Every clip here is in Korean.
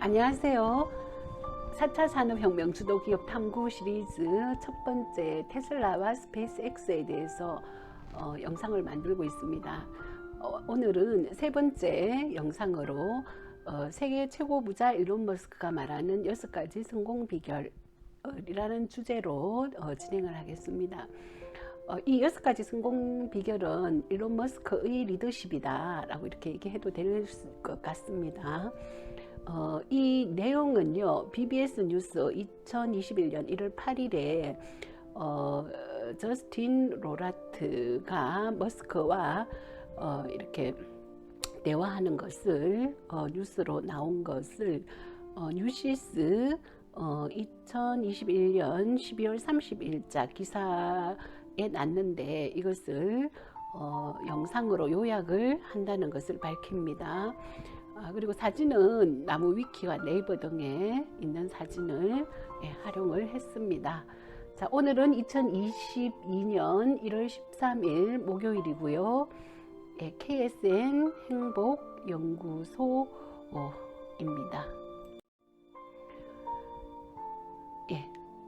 안녕하세요. 4차 산업혁명 주도 기업 탐구 시리즈 첫 번째 테슬라와 스페이스X에 대해서 영상을 만들고 있습니다. 오늘은 세 번째 영상으로 세계 최고 부자 일론 머스크가 말하는 6가지 성공 비결이라는 주제로 진행을 하겠습니다. 이 6가지 성공 비결은 일론 머스크의 리더십이다 라고 이렇게 얘기해도 될 것 같습니다. 이 내용은요, BBS 뉴스 2021년 1월 8일에 저스틴 로라트가 머스크와 이렇게 대화하는 것을 뉴스로 나온 것을 뉴시스 2021년 12월 30일자 기사에 났는데 이것을 영상으로 요약을 한다는 것을 밝힙니다. 그리고 사진은 나무 위키와 네이버 등에 있는 사진을 활용을 했습니다. 자, 오늘은 2022년 1월 13일 목요일이고요. KSN 행복연구소입니다.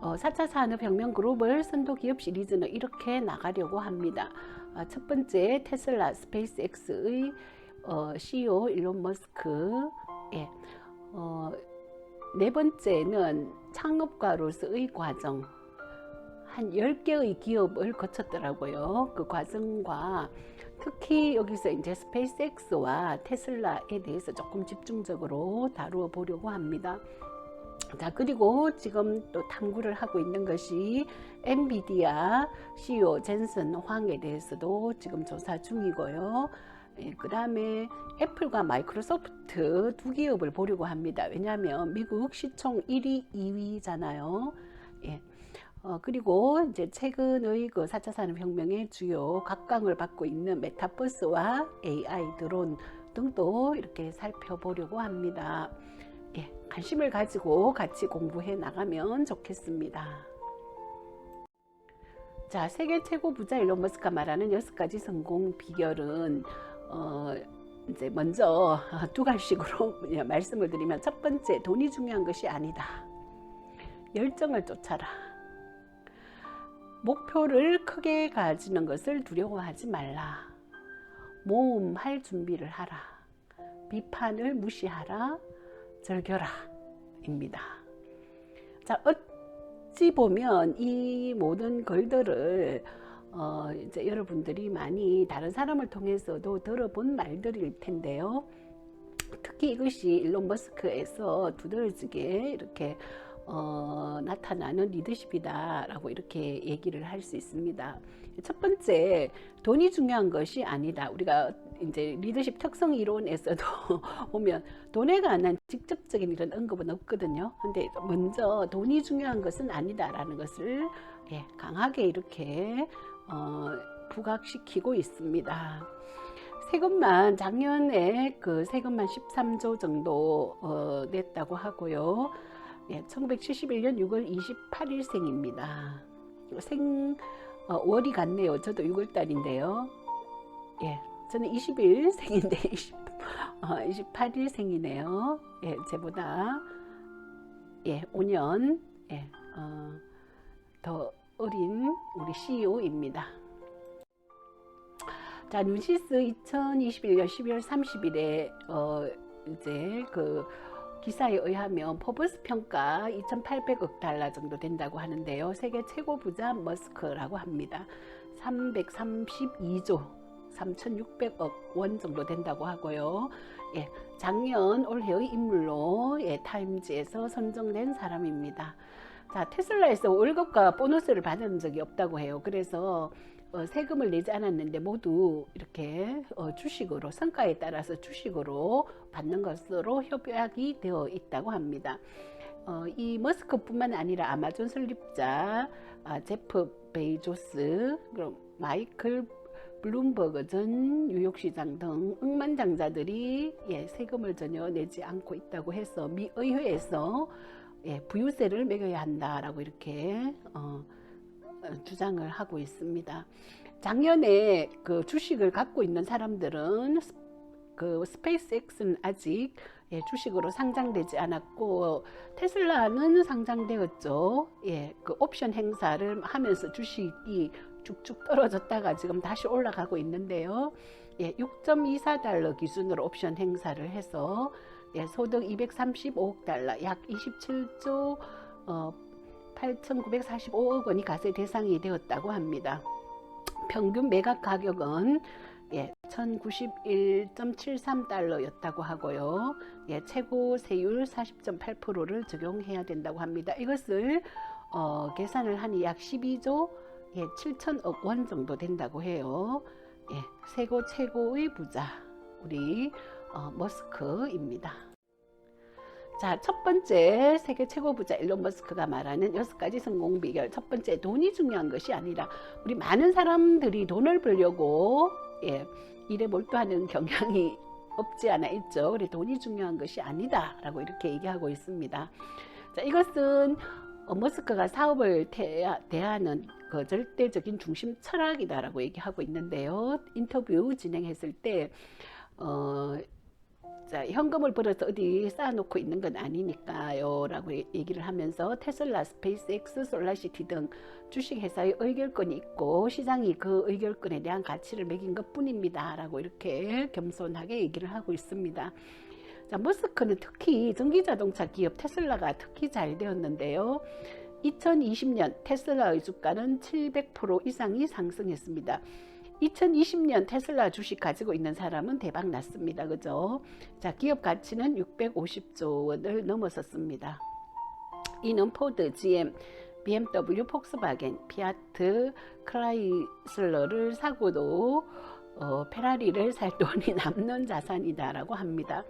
4차 산업혁명 글로벌 선도기업 시리즈는 이렇게 나가려고 합니다. 첫 번째 테슬라 스페이스X의 CEO 일론 머스크, 네 번째는 창업가로서의 과정, 한 10개의 기업을 거쳤더라고요. 그 과정과 특히 여기서 이제 스페이스X와 테슬라에 대해서 조금 집중적으로 다루어 보려고 합니다. 자, 그리고 지금 또 탐구를 하고 있는 것이 엔비디아 CEO 젠슨 황에 대해서도 지금 조사 중이고요. 그 다음에 애플과 마이크로소프트 두 기업을 보려고 합니다. 왜냐하면 미국 시총 1위, 2위잖아요. 그리고 이제 최근의 그 4차 산업혁명의 주요 각광을 받고 있는 메타버스와 AI 드론 등도 이렇게 살펴보려고 합니다. 관심을 가지고 같이 공부해 나가면 좋겠습니다. 자, 세계 최고 부자 일론 머스크가 말하는 6가지 성공 비결은 이제 먼저 두 가지식으로 말씀을 드리면, 첫 번째, 돈이 중요한 것이 아니다. 열정을 쫓아라. 목표를 크게 가지는 것을 두려워하지 말라. 모험할 준비를 하라. 비판을 무시하라. 즐겨라 입니다. 자, 어찌 보면 이 모든 글들을 이제 여러분들이 많이 다른 사람을 통해서도 들어본 말들일 텐데요. 특히 이것이 일론 머스크에서 두드러지게 이렇게 나타나는 리더십이다라고 이렇게 얘기를 할 수 있습니다. 첫 번째, 돈이 중요한 것이 아니다. 우리가 이제 리더십 특성 이론에서도 보면 돈에 관한 직접적인 이런 언급은 없거든요. 근데 먼저 돈이 중요한 것은 아니다라는 것을 강하게 이렇게 부각시키고 있습니다. 세금만 작년에 그 세금만 13조 정도 냈다고 하고요. 1971년 6월 28일생입니다. 월이 같네요. 저도 6월달인데요. 저는 20일생인데 28일생이네요. 제보다 5년 더 어린 우리 CEO입니다. 자, 뉴시스 2021년 12월 30일에 이제 그 기사에 의하면 포브스 평가 2,800억 달러 정도 된다고 하는데요. 세계 최고 부자 머스크라고 합니다. 332조 3,600억 원 정도 된다고 하고요. 작년 올해의 인물로 타임즈에서 선정된 사람입니다. 자, 테슬라에서 월급과 보너스를 받은 적이 없다고 해요. 그래서 세금을 내지 않았는데 모두 이렇게 주식으로, 성과에 따라서 주식으로 받는 것으로 협약이 되어 있다고 합니다. 이 머스크뿐만 아니라 아마존 설립자 제프 베이조스, 그리고 마이클 블룸버그 전 뉴욕시장 등 억만장자들이 세금을 전혀 내지 않고 있다고 해서 미 의회에서 부유세를 매겨야 한다라고 이렇게 주장을 하고 있습니다. 작년에 그 주식을 갖고 있는 사람들은 그 스페이스X는 아직 예, 주식으로 상장되지 않았고 테슬라는 상장되었죠. 예, 그 옵션 행사를 하면서 주식이 쭉쭉 떨어졌다가 지금 다시 올라가고 있는데요. 예, 6.24달러 기준으로 옵션 행사를 해서 예, 소득 235억 달러, 약 27조 8,945억 원이 과세 대상이 되었다고 합니다. 평균 매각 가격은 예, 1,091.73달러였다고 하고요. 예, 최고 세율 40.8%를 적용해야 된다고 합니다. 이것을 계산을 하니 약 12조 7천억 원 정도 된다고 해요. 예, 세계 최고의 부자 우리 머스크입니다. 자, 첫 번째 세계 최고 부자 일론 머스크가 말하는 6가지 성공 비결. 첫 번째, 돈이 중요한 것이 아니라 우리 많은 사람들이 돈을 벌려고 예, 일에 몰두하는 경향이 없지 않아 있죠. 그래 돈이 중요한 것이 아니다 라고 이렇게 얘기하고 있습니다. 자, 이것은 머스크가 사업을 대하는 그 절대적인 중심 철학이다라고 얘기하고 있는데요. 인터뷰 진행했을 때 자, 현금을 벌어서 어디 쌓아놓고 있는 건 아니니까요 라고 얘기를 하면서 테슬라, 스페이스X, 솔라시티 등 주식회사의 의결권이 있고 시장이 그 의결권에 대한 가치를 매긴 것 뿐입니다 라고 이렇게 겸손하게 얘기를 하고 있습니다. 자, 머스크는 특히 전기자동차 기업 테슬라가 특히 잘 되었는데요. 2020년 테슬라의 주가는 700% 이상이 상승했습니다. 2020년 테슬라 주식 가지고 있는 사람은 대박 났습니다. 그죠? 자, 기업 가치는 650조 원을 넘어섰습니다. 이는 포드, GM, BMW, 폭스바겐, 피아트, 크라이슬러를 사고도 페라리를 살 돈이 남는 자산이다라고 합니다.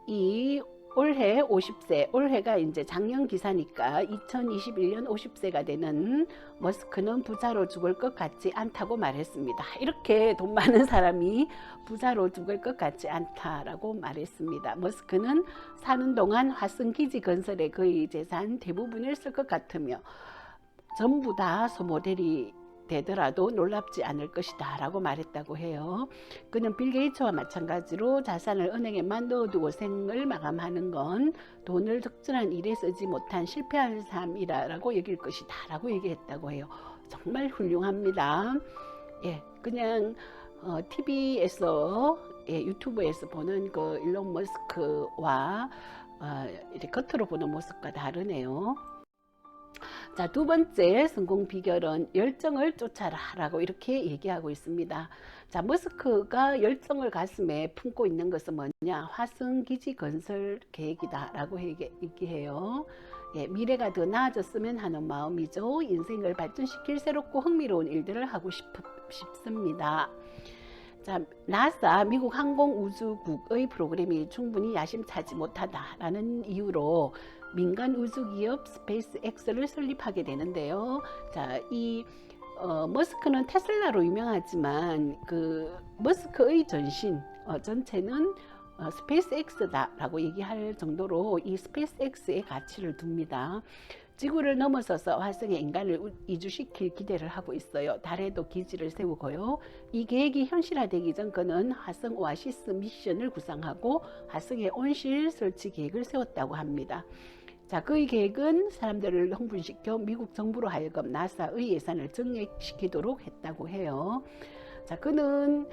이 올해 50세, 올해가 이제 작년 기사니까 2021년 50세가 되는 머스크는 부자로 죽을 것 같지 않다고 말했습니다. 이렇게 돈 많은 사람이 부자로 죽을 것 같지 않다라고 말했습니다. 머스크는 사는 동안 화성기지 건설에 거의 재산 대부분을 쓸 것 같으며 전부 다 소모델이 되더라도 놀랍지 않을 것이다 라고 말했다고 해요. 그는 빌 게이츠와 마찬가지로 자산을 은행에만 넣어두고 생을 마감하는 건 돈을 적절한 일에 쓰지 못한 실패한 삶이라고 여길 것이다 라고 얘기했다고 해요. 정말 훌륭합니다. 예, 그냥 TV에서 유튜브에서 보는 그 일론 머스크와 이렇게 겉으로 보는 모습과 다르네요. 자, 두 번째 성공 비결은 열정을 쫓아라 라고 이렇게 얘기하고 있습니다. 자, 머스크가 열정을 가슴에 품고 있는 것은 뭐냐? 화성기지 건설 계획이다 라고 얘기해요. 예, 미래가 더 나아졌으면 하는 마음이죠. 인생을 발전시킬 새롭고 흥미로운 일들을 하고 싶습니다. 자, 나사 미국 항공우주국의 프로그램이 충분히 야심차지 못하다라는 이유로 민간 우주기업 스페이스X를 설립하게 되는데요. 자, 이 머스크는 테슬라로 유명하지만 그 머스크의 전체는 스페이스X다라고 얘기할 정도로 이 스페이스X의 가치를 둡니다. 지구를 넘어서서 화성에 인간을 이주시킬 기대를 하고 있어요. 달에도 기지를 세우고요. 이 계획이 현실화되기 전 그는 화성 오아시스 미션을 구상하고 화성에 온실 설치 계획을 세웠다고 합니다. 자, 그의 계획은 사람들을 흥분시켜 미국 정부로 하여금 나사의 예산을 증액시키도록 했다고 해요. 자, 그는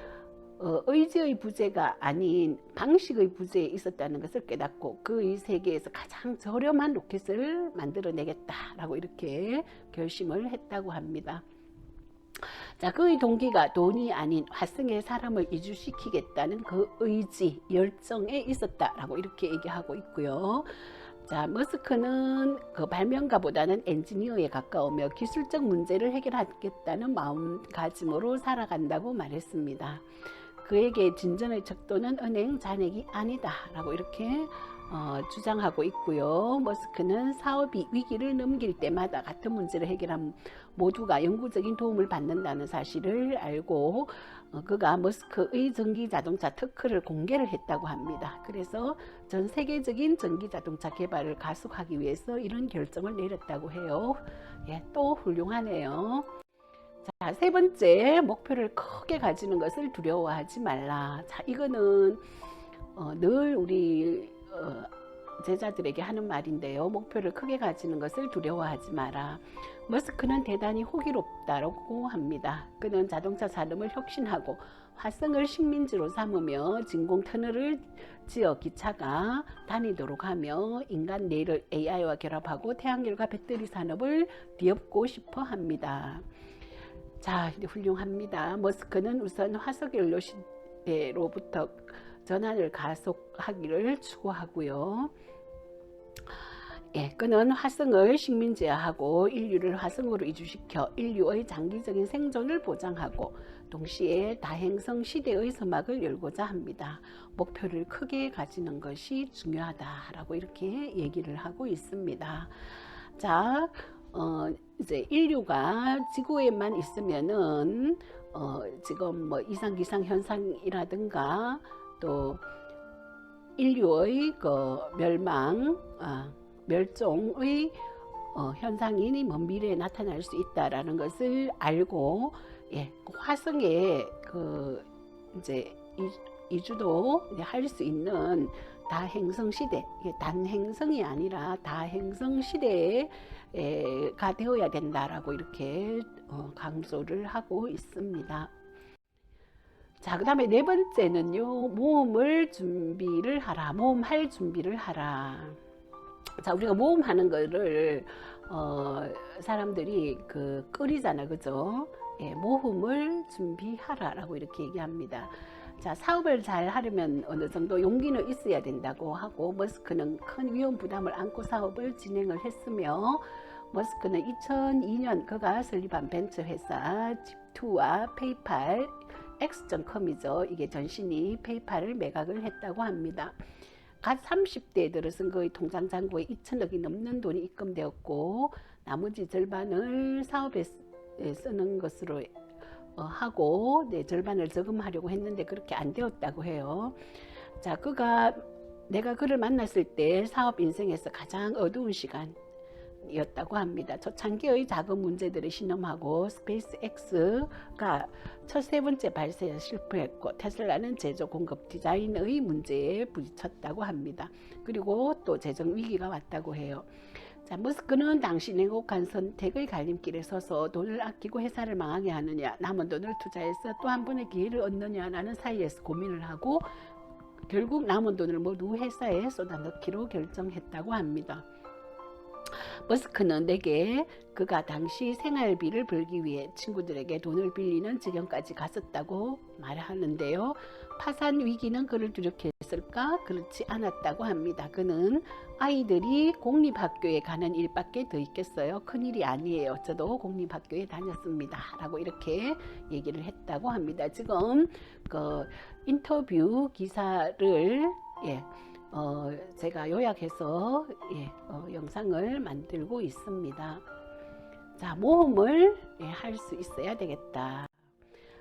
의지의 부재가 아닌 방식의 부재에 있었다는 것을 깨닫고 그의 세계에서 가장 저렴한 로켓을 만들어내겠다라고 이렇게 결심을 했다고 합니다. 자, 그의 동기가 돈이 아닌 화성에 사람을 이주시키겠다는 그 의지, 열정에 있었다라고 이렇게 얘기하고 있고요. 자, 머스크는 그 발명가보다는 엔지니어에 가까우며 기술적 문제를 해결하겠다는 마음가짐으로 살아간다고 말했습니다. 그에게 진전의 척도는 은행 잔액이 아니다 라고 이렇게 주장하고 있고요. 머스크는 사업이 위기를 넘길 때마다 같은 문제를 해결한 모두가 영구적인 도움을 받는다는 사실을 알고 그가 머스크의 전기자동차 특허를 공개를 했다고 합니다. 그래서 전 세계적인 전기자동차 개발을 가속하기 위해서 이런 결정을 내렸다고 해요. 예, 또 훌륭하네요. 자, 세 번째, 목표를 크게 가지는 것을 두려워하지 말라. 자, 이거는 늘 우리 제자들에게 하는 말인데요. 목표를 크게 가지는 것을 두려워하지 마라. 머스크는 대단히 호기롭다고 합니다. 그는 자동차 산업을 혁신하고 화성을 식민지로 삼으며 진공 터널을 지어 기차가 다니도록 하며 인간 뇌를 AI와 결합하고 태양열과 배터리 산업을 뒤엎고 싶어 합니다. 자, 훌륭합니다. 머스크는 우선 화석 연료 시대로부터 전환을 가속하기를 추구하고요. 예, 그는 화성을 식민지화하고 인류를 화성으로 이주시켜 인류의 장기적인 생존을 보장하고 동시에 다행성 시대의 서막을 열고자 합니다. 목표를 크게 가지는 것이 중요하다라고 이렇게 얘기를 하고 있습니다. 자, 이제 인류가 지구에만 있으면은 지금 뭐 이상기상 현상이라든가 또 인류의 그 멸종의 현상이 먼 미래에 나타날 수 있다라는 것을 알고, 예, 화성에 그 이제 이주도 할 수 있는 다행성 시대, 단행성이 아니라 다행성 시대가 되어야 된다라고 이렇게 강조를 하고 있습니다. 자, 그 다음에 네 번째는요, 모험할 준비를 하라. 자, 우리가 모험하는 거를 사람들이 끓이잖아, 그죠? 예, 모험을 준비하라라고 이렇게 얘기합니다. 자, 사업을 잘 하려면 어느 정도 용기는 있어야 된다고 하고, 머스크는 큰 위험 부담을 안고 사업을 진행을 했으며, 머스크는 2002년 그가 설립한 벤처 회사 집2와 페이팔 X.com이죠. 이게 전신이 페이팔을 매각을 했다고 합니다. 갓 30대에 들어선 그의 통장 잔고에 2천억이 넘는 돈이 입금되었고, 나머지 절반을 사업에 쓰는 것으로 하고, 네, 절반을 저금하려고 했는데 그렇게 안 되었다고 해요. 자, 내가 그를 만났을 때 사업 인생에서 가장 어두운 시간이었다고 합니다. 초창기의 자금 문제들을 신음하고 스페이스X가 첫 세 번째 발사에 실패했고, 테슬라는 제조 공급 디자인의 문제에 부딪혔다고 합니다. 그리고 또 재정 위기가 왔다고 해요. 자, 머스크는 당시 냉혹한 선택의 갈림길에 서서 돈을 아끼고 회사를 망하게 하느냐, 남은 돈을 투자해서 또 한 번의 기회를 얻느냐라는 사이에서 고민을 하고 결국 남은 돈을 모두 회사에 쏟아넣기로 결정했다고 합니다. 머스크는 내게 그가 당시 생활비를 벌기 위해 친구들에게 돈을 빌리는 지경까지 갔었다고 말하는데요. 파산 위기는 그를 두렵게 했을까? 그렇지 않았다고 합니다. 그는 아이들이 공립학교에 가는 일밖에 더 있겠어요? 큰일이 아니에요. 저도 공립학교에 다녔습니다. 라고 이렇게 얘기를 했다고 합니다. 지금 그 인터뷰 기사를 제가 요약해서 영상을 만들고 있습니다. 자, 모험을 할 수 있어야 되겠다.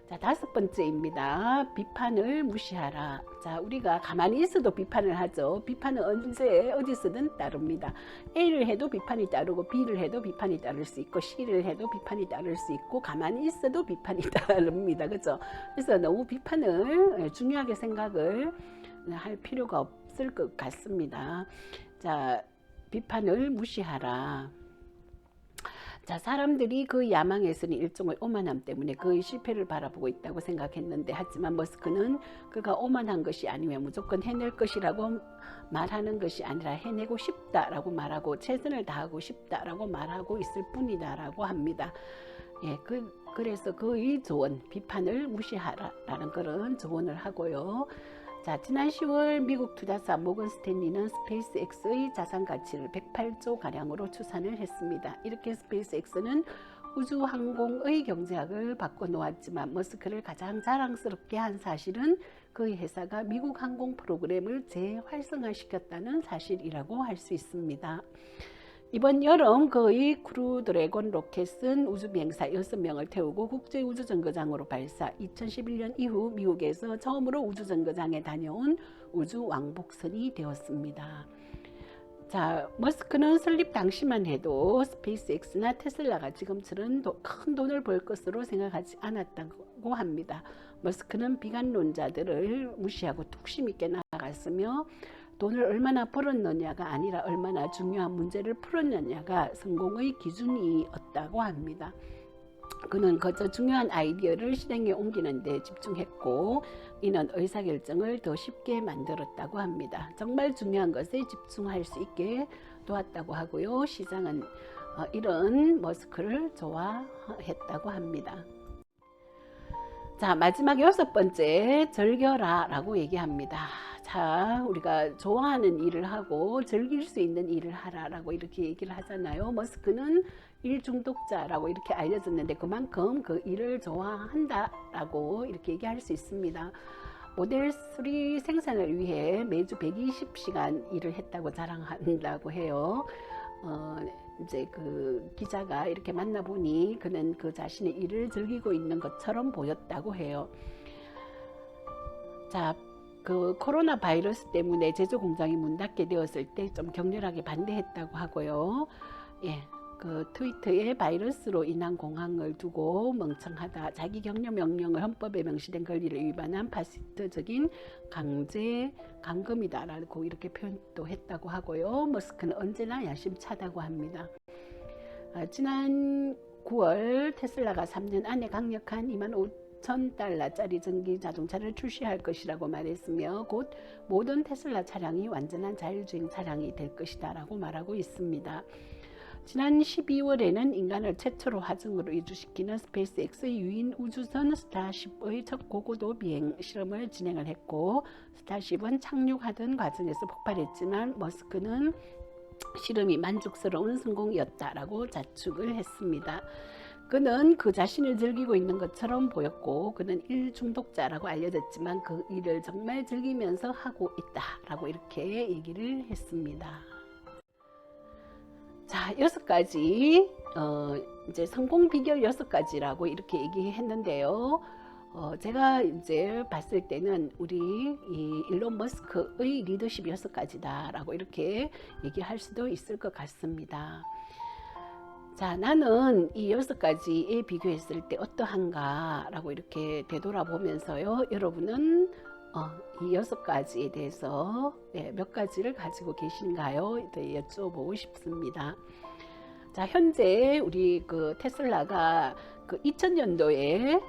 자, 다섯 번째입니다. 비판을 무시하라. 자, 우리가 가만히 있어도 비판을 하죠. 비판은 언제 어디서든 따릅니다. A를 해도 비판이 따르고 B를 해도 비판이 따를 수 있고 C를 해도 비판이 따를 수 있고 가만히 있어도 비판이 따릅니다. 그렇죠? 그래서 너무 비판을 중요하게 생각을 할 필요가 없을 것 같습니다. 자, 비판을 무시하라. 자, 사람들이 그 야망에서는 일종의 오만함 때문에 그의 실패를 바라보고 있다고 생각했는데, 하지만 머스크는 그가 오만한 것이 아니면 무조건 해낼 것이라고 말하는 것이 아니라 해내고 싶다라고 말하고 최선을 다하고 싶다라고 말하고 있을 뿐이다라고 합니다. 예, 그래서 그의 조언, 비판을 무시하라라는 그런 조언을 하고요. 자, 지난 10월 미국 투자사 모건 스탠리는 스페이스X의 자산 가치를 108조 가량으로 추산을 했습니다. 이렇게 스페이스X는 우주항공의 경제학을 바꿔놓았지만 머스크를 가장 자랑스럽게 한 사실은 그의 회사가 미국 항공 프로그램을 재활성화시켰다는 사실이라고 할 수 있습니다. 이번 여름 그의 크루 드래곤 로켓은 우주비행사 6명을 태우고 국제우주정거장으로 발사, 2011년 이후 미국에서 처음으로 우주정거장에 다녀온 우주왕복선이 되었습니다. 자, 머스크는 설립 당시만 해도 스페이스X나 테슬라가 지금처럼 큰 돈을 벌 것으로 생각하지 않았다고 합니다. 머스크는 비관론자들을 무시하고 뚝심 있게 나아갔으며 돈을 얼마나 벌었느냐가 아니라 얼마나 중요한 문제를 풀었느냐가 성공의 기준이었다고 합니다. 그는 그저 중요한 아이디어를 실행에 옮기는 데 집중했고 이는 의사결정을 더 쉽게 만들었다고 합니다. 정말 중요한 것에 집중할 수 있게 도왔다고 하고요. 시장은 이런 머스크를 좋아했다고 합니다. 자, 마지막 6번째, 즐겨라 라고 얘기합니다. 자, 우리가 좋아하는 일을 하고 즐길 수 있는 일을 하라라고 이렇게 얘기를 하잖아요. 머스크는 일 중독자라고 이렇게 알려졌는데 그만큼 그 일을 좋아한다라고 이렇게 얘기할 수 있습니다. 모델 3 생산을 위해 매주 120시간 일을 했다고 자랑한다고 해요. 이제 그 기자가 이렇게 만나보니 그는 그 자신의 일을 즐기고 있는 것처럼 보였다고 해요. 자, 그 코로나 바이러스 때문에 제조 공장이 문 닫게 되었을 때 좀 격렬하게 반대했다고 하고요. 예, 그 트위터에 바이러스로 인한 공황을 두고 멍청하다, 자기 격려 명령을 헌법에 명시된 권리를 위반한 파시스트적인 강제 감금이다라고 이렇게 표현도 했다고 하고요. 머스크는 언제나 야심차다고 합니다. 지난 9월 테슬라가 3년 안에 강력한 25,000달러짜리 전기 자동차를 출시할 것이라고 말했으며 곧 모든 테슬라 차량이 완전한 자율주행 차량이 될 것이다 라고 말하고 있습니다. 지난 12월에는 인간을 최초로 화성으로 이주시키는 스페이스X의 유인 우주선 스타쉽의 첫 고고도 비행 실험을 진행을 했고 스타쉽은 착륙하던 과정에서 폭발했지만 머스크는 실험이 만족스러운 성공이었다라고 자축을 했습니다. 그는 그 자신을 즐기고 있는 것처럼 보였고 그는 일 중독자라고 알려졌지만 그 일을 정말 즐기면서 하고 있다라고 이렇게 얘기를 했습니다. 자, 6가지 이제 성공 비결 6가지라고 이렇게 얘기했는데요. 제가 이제 봤을 때는 우리 이 일론 머스크의 리더십 6가지다라고 이렇게 얘기할 수도 있을 것 같습니다. 자, 나는 이 6가지에 비교했을 때 어떠한가라고 이렇게 되돌아보면서요. 여러분은 이 6가지에 대해서 몇 가지를 가지고 계신가요? 여쭤보고 싶습니다. 자, 현재 우리 그 테슬라가 그 2000년도에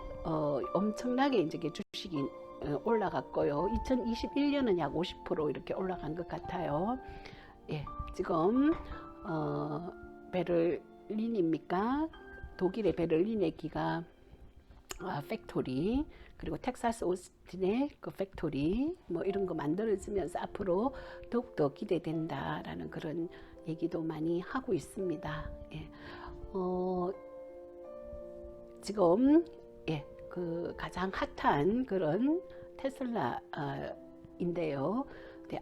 엄청나게 이제 주식이 올라갔고요. 2021년은 약 50% 이렇게 올라간 것 같아요. 예, 지금 베를린입니까? 독일의 베를린의 기가 팩토리, 그리고 텍사스 오스틴의 그 팩토리 뭐 이런 거 만들어지면서 앞으로 더욱더 기대된다라는 그런 얘기도 많이 하고 있습니다. 예. 지금 그 가장 핫한 그런 테슬라인데요.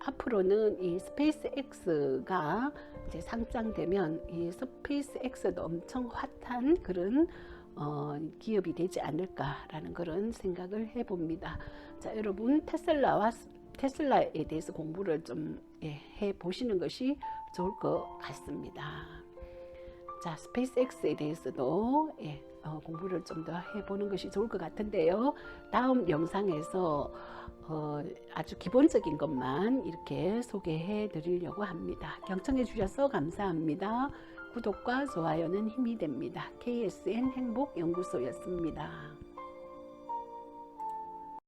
앞으로는 이 스페이스X가 이제 상장되면 이 스페이스X도 엄청 핫한 그런 기업이 되지 않을까라는 그런 생각을 해봅니다. 자, 여러분 테슬라에 대해서 공부를 좀 해보시는 것이 좋을 것 같습니다. 자, 스페이스X에 대해서도 공부를 좀 더 해보는 것이 좋을 것 같은데요. 다음 영상에서 아주 기본적인 것만 이렇게 소개해 드리려고 합니다. 경청해 주셔서 감사합니다. 구독과 좋아요는 힘이 됩니다. KSN 행복연구소였습니다.